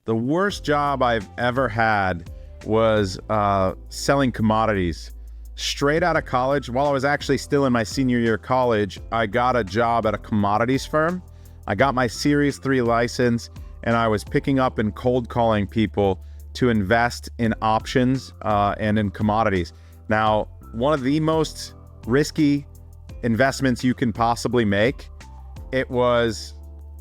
The worst job I've ever had was selling commodities. Straight out of college, while I was actually still in my senior year of college, I got a job at a commodities firm. I got my Series 3 license, and I was picking up and cold calling people to invest in options and in commodities. Now, one of the most risky investments you can possibly make, it was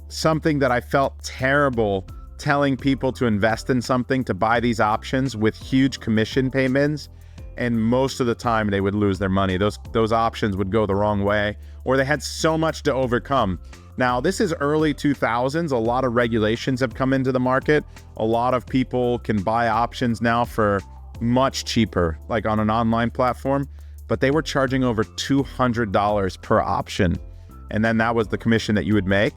something that I felt terrible telling people to invest in something, to buy these options with huge commission payments, and most of the time they would lose their money. Those options would go the wrong way, or they had so much to overcome. Now, this is early 2000s. A lot of regulations have come into the market. A lot of people can buy options now for much cheaper, like on an online platform, but they were charging over $200 per option. And then that was the commission that you would make.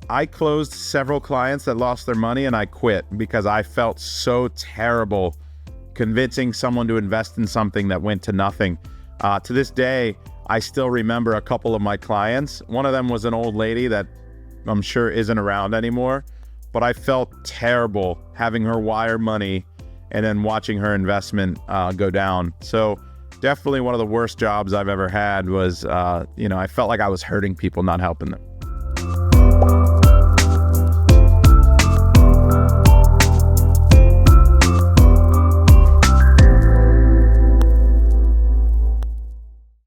I closed several clients that lost their money, and I quit because I felt so terrible convincing someone to invest in something that went to nothing. To this day, I still remember a couple of my clients. One of them was an old lady that I'm sure isn't around anymore, but I felt terrible having her wire money and then watching her investment go down. So definitely one of the worst jobs I've ever had was, I felt like I was hurting people, not helping them.